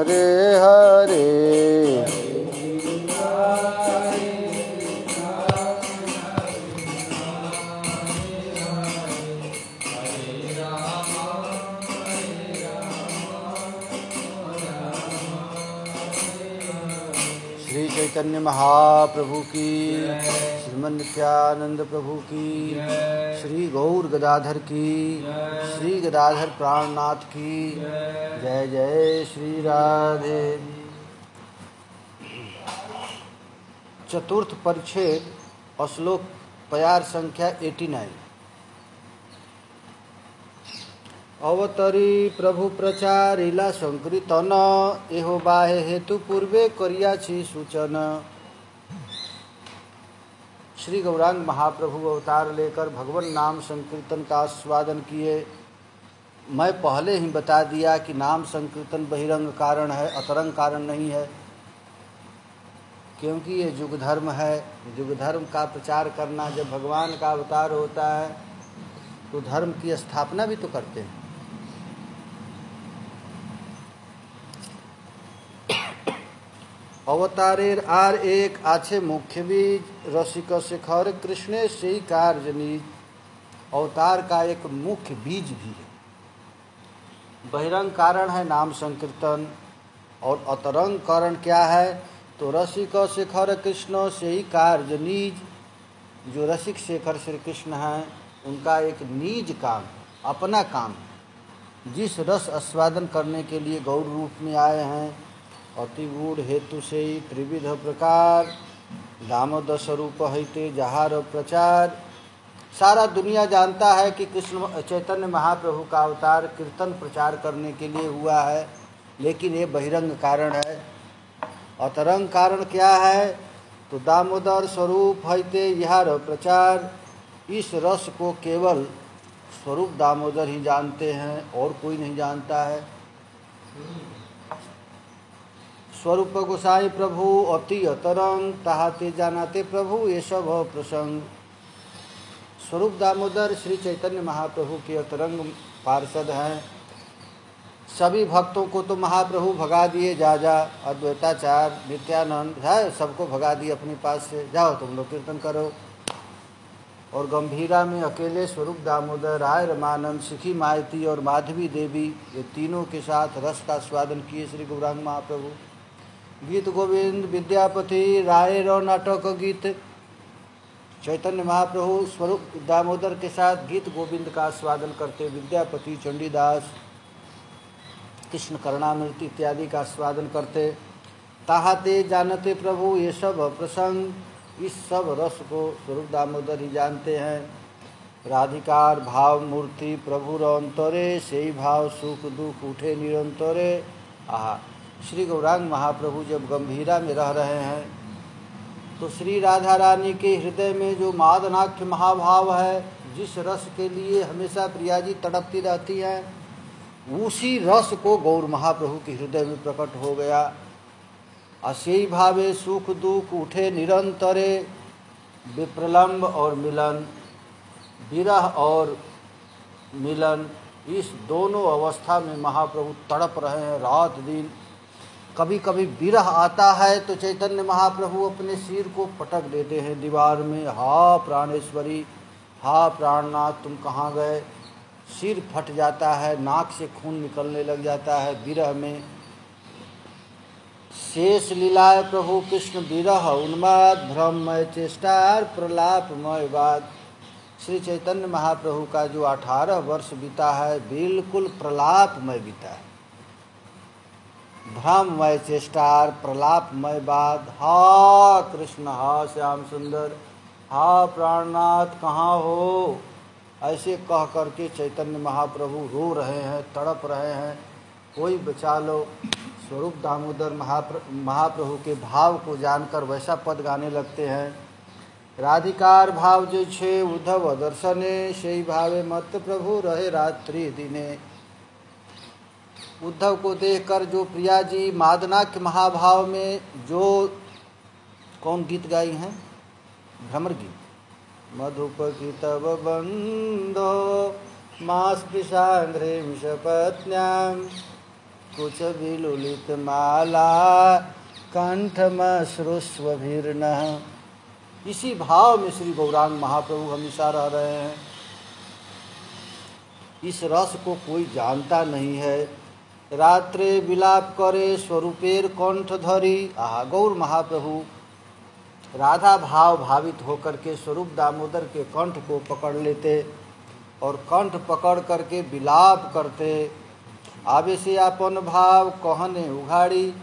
हरे हरे। श्री चैतन्य महाप्रभु की, श्रीमन नित्यानंद प्रभु की, श्री गौर गदाधर की, श्री गदाधर प्राणनाथ की जय जय। श्री राधे। चतुर्थ परिच्छेद श्लोक प्यार संख्या 89। अवतरी प्रभु प्रचारिला संकीर्तन, एहो बाहे हेतु पूर्वे करियाछि सूचन। श्री गौरांग महाप्रभु अवतार लेकर भगवान नाम संकीर्तन का आस्वादन किए। मैं पहले ही बता दिया कि नाम संकीर्तन बहिरंग कारण है, अतरंग कारण नहीं है, क्योंकि ये युग धर्म है। युग धर्म का प्रचार करना, जब भगवान का अवतार होता है तो धर्म की स्थापना भी तो करते हैं। अवतारेर आर एक आछे मुख्य बीज, रसिक शिखर कृष्णे से कार्य निज। अवतार का एक मुख्य बीज भी है। बहिरंग कारण है नाम संकीर्तन, और अतरंग कारण क्या है? तो रसिक शेखर कृष्ण से ही कार्य निज। जो रसिक शेखर श्री कृष्ण हैं, उनका एक निज काम, अपना काम, जिस रस आस्वादन करने के लिए गौर रूप में आए हैं, अति गूढ़ हेतु से ही त्रिविध प्रकार दामोदर स्वरूप हईते जहार प्रचार। सारा दुनिया जानता है कि कृष्ण चैतन्य महाप्रभु का अवतार कीर्तन प्रचार करने के लिए हुआ है, लेकिन ये बहिरंग कारण है। अतरंग कारण क्या है? तो दामोदर स्वरूप हईते यहार प्रचार। इस रस को केवल स्वरूप दामोदर ही जानते हैं, और कोई नहीं जानता है। स्वरूप गोसाई प्रभु अति अतरंग, ताहाते जानाते प्रभु ये सब प्रसंग। स्वरूप दामोदर श्री चैतन्य महाप्रभु के अतरंग पार्षद हैं। सभी भक्तों को तो महाप्रभु भगा दिए, जा अद्वैताचार्य नित्यानंद है, सबको भगा दिए अपने पास से, जाओ तुम लोग कीर्तन करो। और गंभीरा में अकेले स्वरूप दामोदर, राय रमानंद, सिखी माइती और माधवी देवी, ये तीनों के साथ रस का स्वादन किए श्री गौरांग महाप्रभु। गीत गोविंद विद्यापति राय रो नाटक गीत। चैतन्य महाप्रभु स्वरूप दामोदर के साथ गीत गोविंद का स्वादन करते, विद्यापति, चंडीदास, कृष्ण करणामृति इत्यादि का स्वादन करते। ताहाते जानते प्रभु ये सब प्रसंग। इस सब रस को स्वरूप दामोदर ही जानते हैं। राधिकार भाव मूर्ति प्रभु अंतरे, से ही भाव सुख दुख उठे निरंतरे। आहा, श्री गौरांग महाप्रभु जब गंभीरा में रह रहे हैं तो श्री राधा रानी के हृदय में जो मादनाख्य महाभाव है, जिस रस के लिए हमेशा प्रिया जी तड़पती रहती हैं, उसी रस को गौर महाप्रभु के हृदय में प्रकट हो गया। असेई भावे सुख दुख उठे निरंतरे। विप्रलंब और मिलन, विरह और मिलन, इस दोनों अवस्था में महाप्रभु तड़प रहे हैं रात दिन। कभी कभी विरह आता है तो चैतन्य महाप्रभु अपने सिर को पटक देते हैं दीवार में, हा प्राणेश्वरी, हा प्राणनाथ तुम कहाँ गए। सिर फट जाता है, नाक से खून निकलने लग जाता है विरह में। शेष लीलाए प्रभु कृष्ण विरह उन्माद, भ्रममय चेष्टार प्रलापमय बात। श्री चैतन्य महाप्रभु का जो 18 वर्ष बीता है, बिल्कुल प्रलापमय बीता है। भ्रममय चेष्टार प्रलापमय बात। हा कृष्ण, हा श्याम सुंदर, हा प्राणनाथ कहाँ हो, ऐसे कह करके चैतन्य महाप्रभु रो रहे हैं, तड़प रहे हैं, कोई बचा लो। स्वरूप दामोदर महाप्रभु के भाव को जानकर वैसा पद गाने लगते हैं। राधिकार भाव जो छे उद्धव दर्शने, से भावे मत प्रभु रहे रात्रि दिने। उद्धव को देखकर जो प्रिया जी मादनाख्य महाभाव में जो कौन गीत गाई हैं, भ्रमर गीत। मधुपति तब बंधो मास्पृशांध्रे विषपत्न्याम, कुछ विलुलित माला कंठमश्रुस्वभिर्नः। इसी भाव में श्री गौरांग महाप्रभु हमेशा रह रहे हैं। इस रस को कोई जानता नहीं है। रात्रे विलाप करे स्वरूपेर कंठ धरी। गौर महाप्रभु राधा भाव भावित होकर के स्वरूप दामोदर के कंठ को पकड़ लेते और कंठ पकड़ करके विलाप करते। आवेशयापन भाव कहने उघाड़ी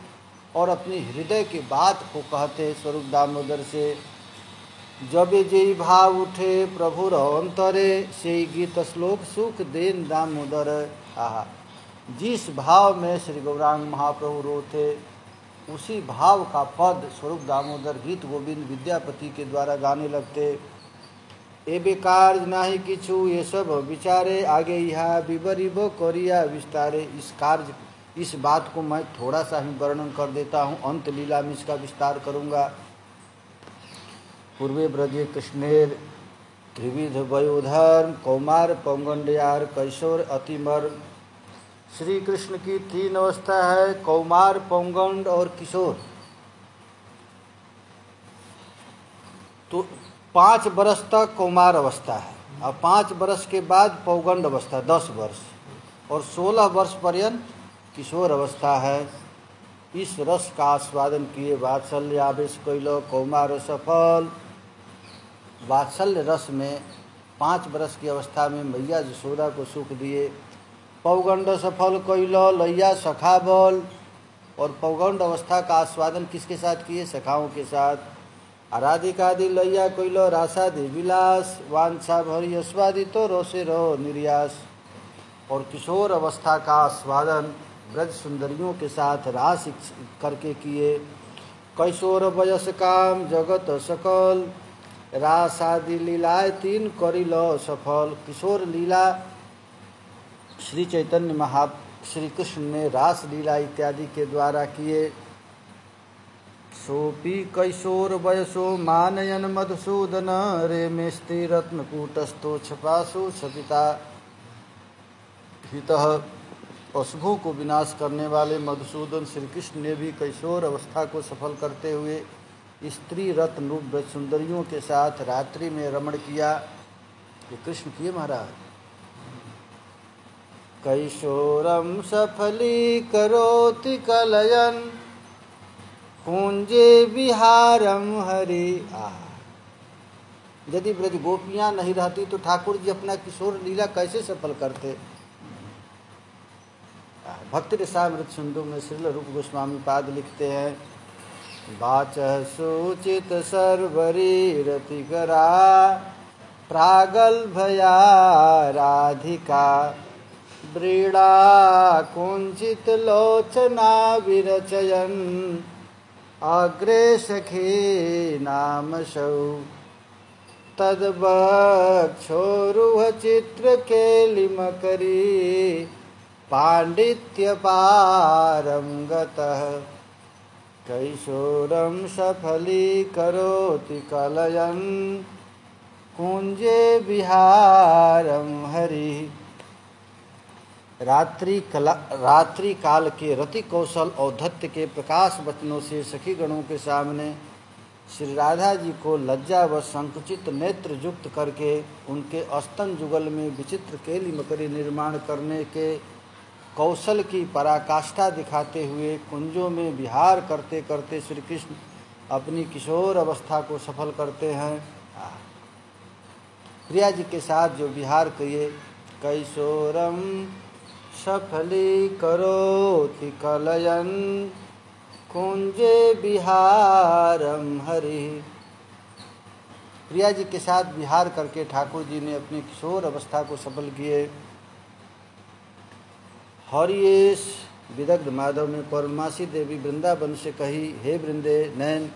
और अपनी हृदय की बात को कहते स्वरूप दामोदर से। जब जेई भाव उठे प्रभुर अंतरे से गीत श्लोक सुख देन दामोदर। जिस भाव में श्री गौरांग महाप्रभु रोते उसी भाव का पद स्वरूप दामोदर गीत गोविंद विद्यापति के द्वारा गाने लगते। ए बेकार नाही किछु ये सब विचारे आगे यहाँ विवरिब करिया विस्तारे। इस बात को मैं थोड़ा सा ही वर्णन कर देता हूँ, अंत लीला में इसका विस्तार करूँगा। पूर्वे ब्रजे कृष्णेर त्रिविध वयोधर्म कौमार पौगंड्यार कैशोर अतिमर। श्री कृष्ण की 3 अवस्था है, कौमार पौगंड और किशोर। तो 5 वर्ष तक कौमार अवस्था है और 5 वर्ष के बाद पौगंड अवस्था 10 वर्ष और 16 वर्ष पर्यंत किशोर अवस्था है। इस रस का आस्वादन किए वात्सल्य आवेश कैलो कौमार सफल। वात्सल्य रस में 5 वर्ष की अवस्था में मैया यशोदा को सुख दिए। पौगंड सफल कैलो लैया सखा बल। और पौगंड अवस्था का आस्वादन किसके साथ किए? सखाओं के साथ। आराधिकादि लैया कैलो रासादि विलास वांछा भरी अस्वादितो रोसे रो निर्यास। और किशोर अवस्था का आस्वादन ब्रज सुंदरियों के साथ रास करके किए। कैशोर वयस काम जगत सकल रासादि लीलाए 3 करिलो सफल। किशोर लीला श्री चैतन्य श्री कृष्ण ने रास लीला इत्यादि के द्वारा किए। सोपी कैशोर वयसो मानयन मधुसूदन रे मेस्ति रत्नकूटस्थो छपासु छपिता हितः। अशुभों को विनाश करने वाले मधुसूदन श्री कृष्ण ने भी कैशोर अवस्था को सफल करते हुए स्त्री रत्न रूप ब्रज सुंदरियों के साथ रात्रि में रमण किया। ये कृष्ण किए महाराज। कैशोरम सफली करोति कलयन कुंजे विहारम हरि। यदि ब्रज गोपियां नहीं रहती तो ठाकुर जी अपना किशोर लीला कैसे सफल करते? भक्ति रसामृत सिंधु में श्रील रूप गोस्वामी पाद लिखते हैं, वाचः सूचित सर्वरी रतिकरा प्रागल्भया राधिका व्रीड़ा कुंचित लोचना विरचयन अग्रे सखी नाम सौ तद्वक्षोरुह चित्र केलिमकरी पांडित्य पारम गतः कैशोरम सफली करोति कलयन कुंजे विहारम हरि। रात्रि काल के रति कौशल और धत्य के प्रकाश वचनों से सखी गणों के सामने श्री राधा जी को लज्जा व संकुचित नेत्र युक्त करके उनके अस्तन जुगल में विचित्र केली मकरी निर्माण करने के कौशल की पराकाष्ठा दिखाते हुए कुंजों में विहार करते करते श्री कृष्ण अपनी किशोर अवस्था को सफल करते हैं। प्रिया जी के साथ जो विहार किए, कैशोरम सफली करोति कलयन कुंजे विहारम हरि। प्रिया जी के साथ विहार करके ठाकुर जी ने अपनी किशोर अवस्था को सफल किए। हरियेश विदग्ध माधव में पौर्णमासी देवी वृंदावन से कही, हे वृंदे नयन,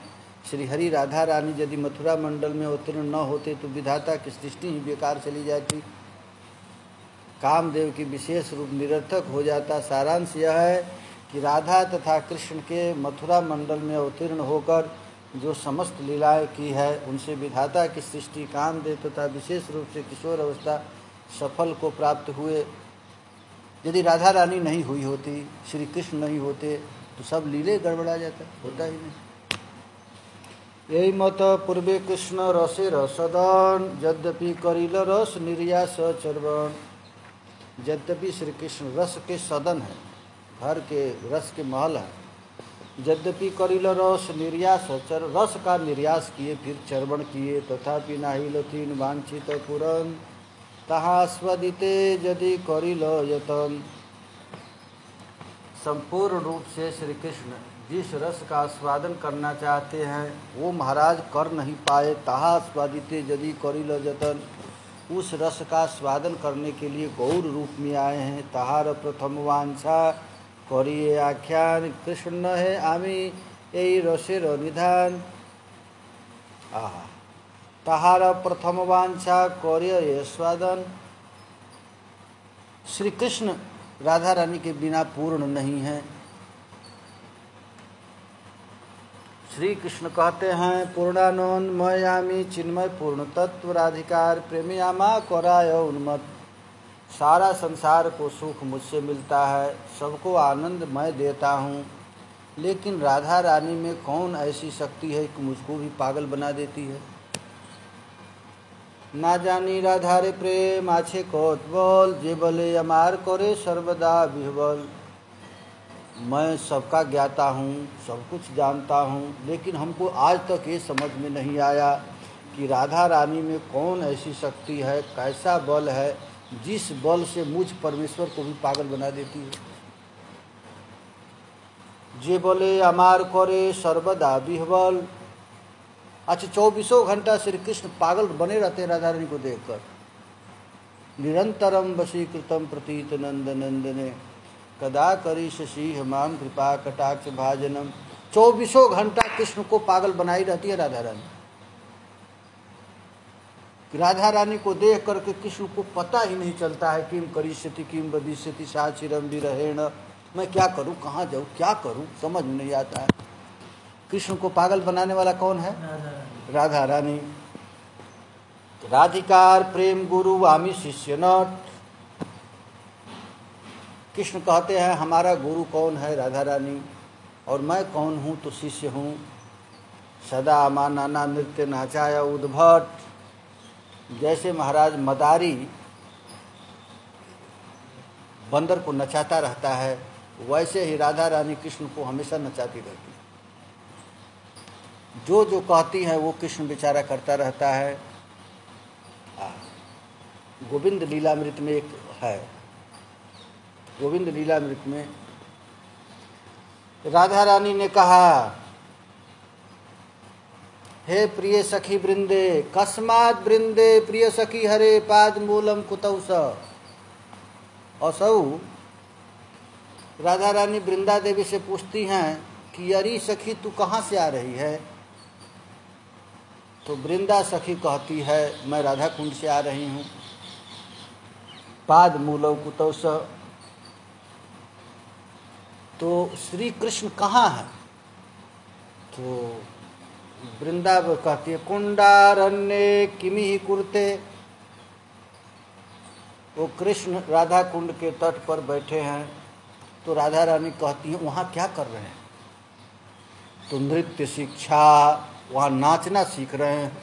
श्री हरि राधा रानी यदि मथुरा मंडल में अवतीर्ण न होते तो विधाता की सृष्टि ही बेकार चली जाती, कामदेव की विशेष रूप निरर्थक हो जाता। सारांश यह है कि राधा तथा कृष्ण के मथुरा मंडल में अवतीर्ण होकर जो समस्त लीलाएं की है उनसे विधाता की सृष्टि कामदेव तथा विशेष रूप से किशोर अवस्था सफल को प्राप्त हुए। यदि राधा रानी नहीं हुई होती, श्री कृष्ण नहीं होते, तो सब लीले गड़बड़ा जाता, होता ही नहीं। यही मत पूर्वे कृष्ण रसे रसदन, यद्यपि करिल रस निर्यास चरवण। यद्यपि श्री कृष्ण रस के सदन है, घर के रस के महल है, यद्यपि करिल रस निर्यास चर, रस का निर्यास किए फिर चरवण किए, तथापि नाही लथीन वांछित पुरन, तहाँ स्वदिते यदि करिल यतन। संपूर्ण रूप से श्री कृष्ण जिस रस का आस्वादन करना चाहते हैं वो महाराज कर नहीं पाए, तहाँ स्वादिते यदि करिल यतन, उस रस का स्वादन करने के लिए गौर रूप में आए हैं। तहार प्रथम वांछा करिए आख्यान, कृष्ण है आमी यही रसेर निधान। आहा, तहार प्रथम वांछा करिए स्वादन। श्री कृष्ण राधा रानी के बिना पूर्ण नहीं है। श्री कृष्ण कहते हैं पूर्णानंद मयामी चिन्मय पूर्ण तत्व राधिकार प्रेमियामा कराय उन्मत्त। सारा संसार को सुख मुझसे मिलता है, सबको आनंद मैं देता हूँ, लेकिन राधा रानी में कौन ऐसी शक्ति है कि मुझको भी पागल बना देती है। ना जानी राधा रे प्रेम आछे कोत बोल, जे बले अमार करे सर्वदा विह्वल। मैं सबका ज्ञाता हूँ, सब कुछ जानता हूँ, लेकिन हमको आज तक ये समझ में नहीं आया कि राधा रानी में कौन ऐसी शक्ति है, कैसा बल है जिस बल से मुझ परमेश्वर को भी पागल बना देती है। जे बोले अमार करे सर्वदा विह्वल। अच्छा, 24 घंटा श्री कृष्ण पागल बने रहते हैं राधा रानी को देखकर। निरंतरम वशीकृतम प्रतीत नंद नंदने, कदा करिष्यसि माम कृपा कटाक्ष भाजनम। 24 घंटा कृष्ण को पागल बनाई रहती है राधा रानी। राधा रानी को देख करके कृष्ण को पता ही नहीं चलता है किम करिष्यति किम वदिष्यति सा चिरम विरहेण। मैं क्या करूं, कहाँ जाऊं, क्या करूं, समझ में नहीं आता है। कृष्ण को पागल बनाने वाला कौन है? राधा रानी। राधिकार प्रेम गुरु आमी शिष्य नट। कृष्ण कहते हैं हमारा गुरु कौन है? राधा रानी। और मैं कौन हूँ? तो शिष्य हूँ। सदा मा नाना नृत्य नाचाया उद्भट। जैसे महाराज मदारी बंदर को नचाता रहता है, वैसे ही राधा रानी कृष्ण को हमेशा नचाती रहती है। जो जो कहती है वो कृष्ण बेचारा करता रहता है। गोविंद लीलामृत में एक है, गोविंद लीलामृत में राधा रानी ने कहा, हे प्रिय सखी वृंदे, कस्मात् वृंदे प्रिय सखी हरे पाद मूलम कुतौ स। असौ राधा रानी वृंदा देवी से पूछती हैं कि अरे सखी तू कहाँ से आ रही है? तो वृंदा सखी कहती है मैं राधा कुंड से आ रही हूँ। पाद मूलम कुतौ स। तो श्री कृष्ण कहाँ है? तो वृंदा कहती है कुंडारण्य किमि कुरते। वो कृष्ण राधा कुंड के तट पर बैठे हैं। तो राधा रानी कहती है वहाँ क्या कर रहे हैं? तो नृत्य शिक्षा, वहाँ नाचना सीख रहे हैं।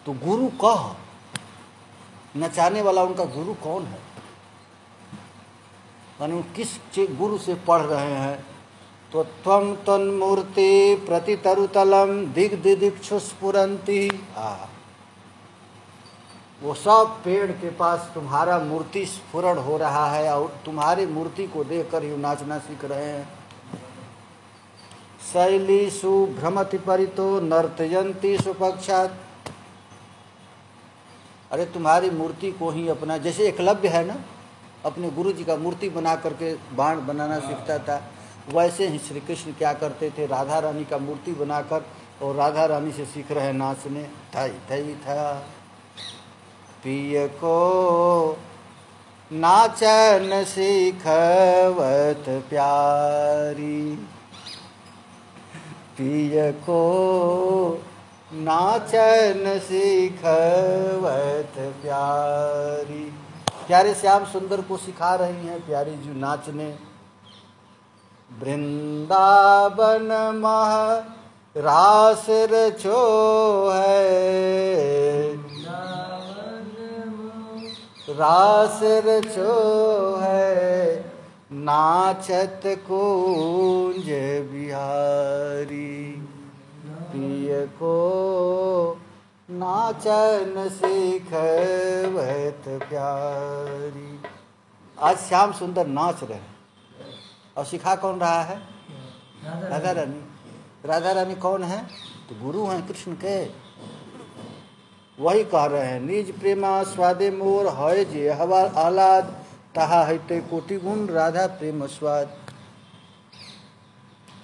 तो गुरु कह, नचाने वाला उनका गुरु कौन है? मानो किस गुरु से पढ़ रहे हैं? तो त्वं तन्मूर्ति प्रतितरुतलम दिग्दिदिक्षुस्फुरन्ति। वो सब पेड़ के पास तुम्हारा मूर्ति स्फुरण हो रहा है और तुम्हारी मूर्ति को देखकर ही नाचना सीख रहे हैं। शैलीषु भ्रमति परितो नर्तयन्ति सुपक्षात्। अरे तुम्हारी मूर्ति को ही अपना, जैसे एकलव्य है ना, अपने गुरु जी का मूर्ति बना करके बाण बनाना सीखता था, वैसे ही श्री कृष्ण क्या करते थे, राधा रानी का मूर्ति बनाकर और राधा रानी से सीख रहे नाचने। थई थई था पिय को नाचन सीखवत प्यारी, पिय को नाचन सीखवत प्यारी। प्यारे श्याम सुंदर को सिखा रही हैं प्यारी जी नाचने। वृंदावन मह रास रचो है, रास रचो है, नाचत कुंज बिहारी। पिय को नाचन सीखवत प्यारी। आज श्याम सुंदर नाच रहे हैं और सिखा कौन रहा है? राधा रानी। राधा रानी कौन है? तो गुरु हैं कृष्ण के। वही कह रहे हैं निज प्रेमा स्वादे मोर है जे हवा आह्लाद, तहा है कोटि गुण राधा प्रेम स्वाद।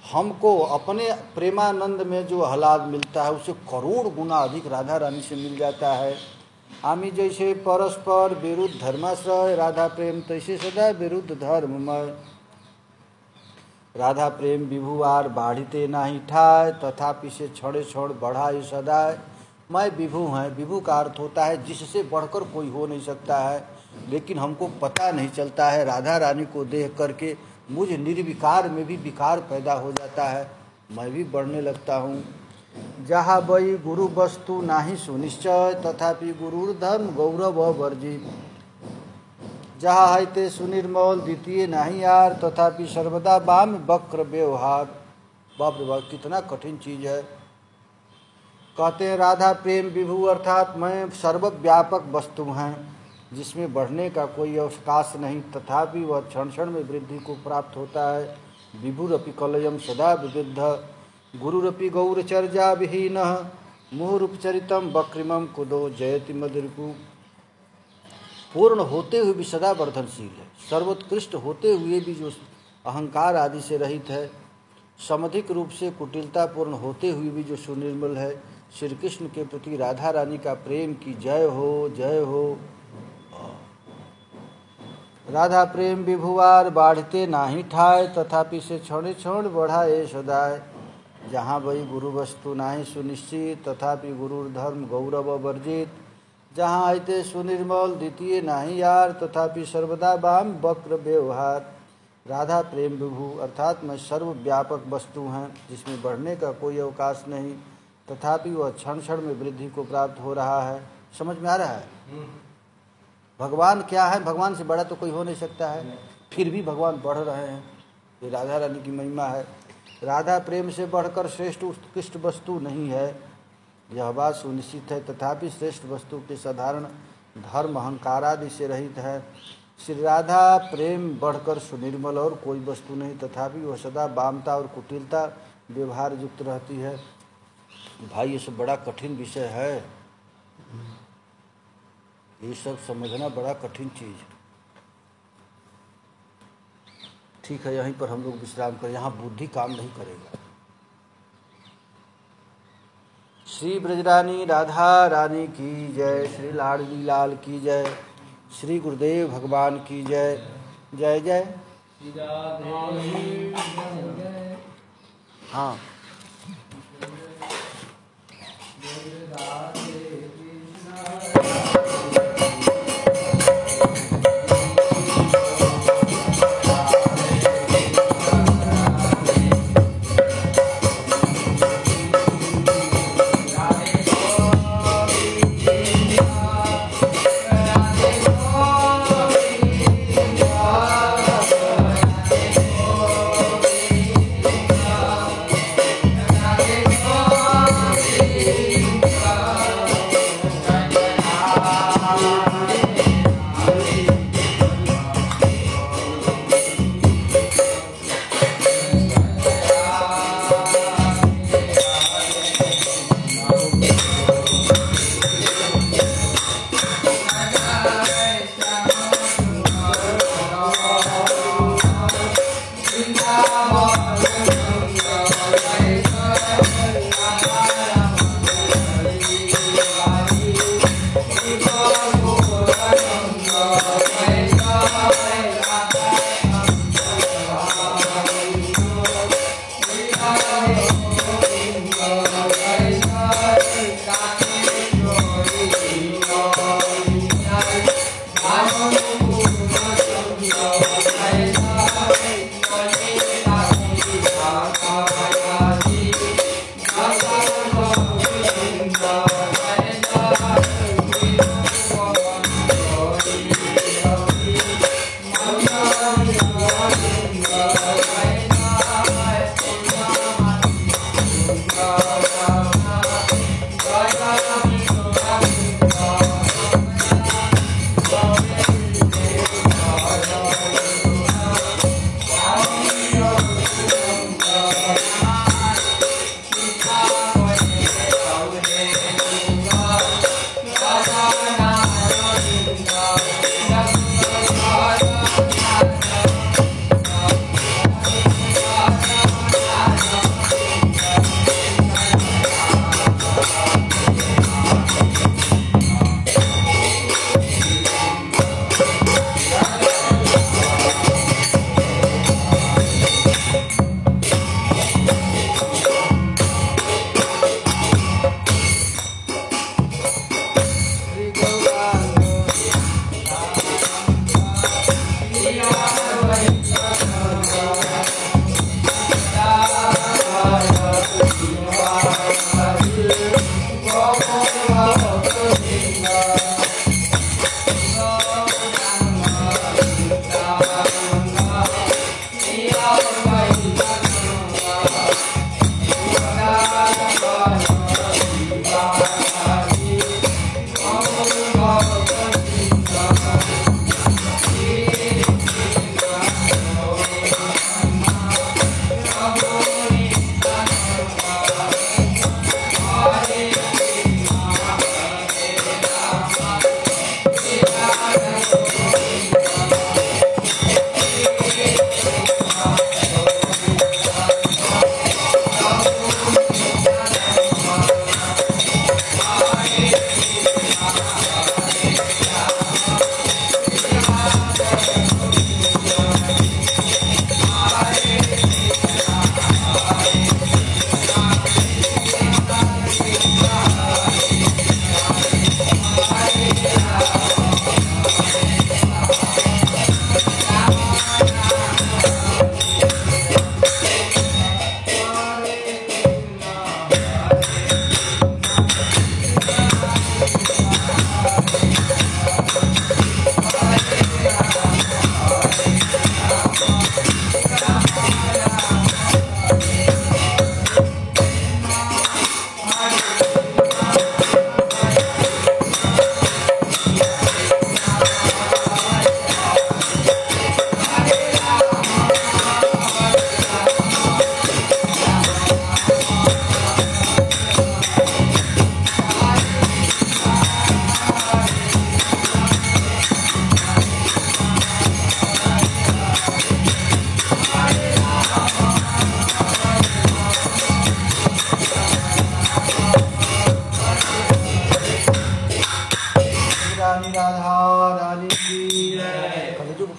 हमको अपने प्रेमानंद में जो आह्लाद मिलता है उसे करोड़ गुना अधिक राधा रानी से मिल जाता है। आमी जैसे परस्पर विरुद्ध धर्माश्रय, राधा प्रेम तैसे सदा विरुद्ध धर्ममय। राधा प्रेम विभुआर बाढ़ते नाही ठाय, तथापि से क्षण क्षण बढ़ाए सदाय। मैं विभु हैं, विभु का अर्थ होता है जिससे बढ़कर कोई हो नहीं सकता है, लेकिन हमको पता नहीं चलता है। राधा रानी को देख करके मुझे निर्विकार में भी विकार पैदा हो जाता है, मैं भी बढ़ने लगता हूँ। जहाँ बई गुरु वस्तु नाही सुनिश्चय, तथापि गुरुर धर्म गौरव वर्जित। जहाँ है ते सुनिर्मल द्वितीय नहीं यार, तथापि सर्वदा वाम वक्र व्यवहार। बाप रे बाप कितना कठिन चीज है। कहते हैं राधा प्रेम विभु अर्थात मैं सर्वव्यापक वस्तु हैं जिसमें बढ़ने का कोई अवकाश नहीं, तथापि वह क्षण क्षण में वृद्धि को प्राप्त होता है। विभुरपि कलयम सदा विविध, गुरुरपि गौरचर्या विहीन, मुहुरुपचरितम वक्रिमम कुदो जयति मधुरिपु। पूर्ण होते हुए भी सदा वर्धनशील है, सर्वोत्कृष्ट होते हुए भी जो अहंकार आदि से रहित है, समधिक रूप से कुटिलतापूर्ण होते हुए भी जो सुनिर्मल है। श्री कृष्ण के प्रति राधा रानी का प्रेम की जय हो, जय हो। राधा प्रेम विभुआर बाढ़ते नाही ठाय, तथापि से क्षण क्षण बढ़ाए सदाय। जहाँ वही गुरु वस्तु नाही सुनिश्चित, तथापि गुरु धर्म गौरव वर्जित। जहाँ आयते सुनिर्मल द्वितीय नाही यार, तथापि सर्वदा वाम वक्र व्यवहार। राधा प्रेम विभु अर्थात मैं सर्वव्यापक वस्तु हैं जिसमें बढ़ने का कोई अवकाश नहीं, तथापि वह क्षण क्षण में वृद्धि को प्राप्त हो रहा है। समझ में आ रहा है? भगवान क्या है? भगवान से बड़ा तो कोई हो नहीं सकता है, फिर भी भगवान बढ़ रहे हैं। ये राधा रानी की महिमा है। राधा प्रेम से बढ़कर श्रेष्ठ उत्कृष्ट वस्तु नहीं है, यह बात सुनिश्चित है। तथापि श्रेष्ठ वस्तु के साधारण धर्म अहंकार आदि से रहित है। श्री राधा प्रेम बढ़कर सुनिर्मल और कोई वस्तु नहीं, तथापि वह सदा वामता और कुटिलता व्यवहार युक्त रहती है। भाई ये सब बड़ा कठिन विषय है, ये सब समझना बड़ा कठिन चीज। ठीक है, यहीं पर हम लोग विश्राम करें, यहाँ बुद्धि काम नहीं करेगा। श्री ब्रजरानी राधा रानी की जय, श्री लाडली लाल की जय, श्री गुरुदेव भगवान की जय। जय जय। हाँ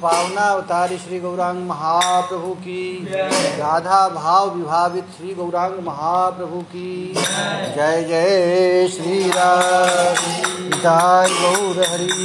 पावना अवतारी श्री गौरांग महाप्रभु की, राधा भाव विभावित श्री गौरांग महाप्रभु की जय। जय श्री राम, जय गौर हरि।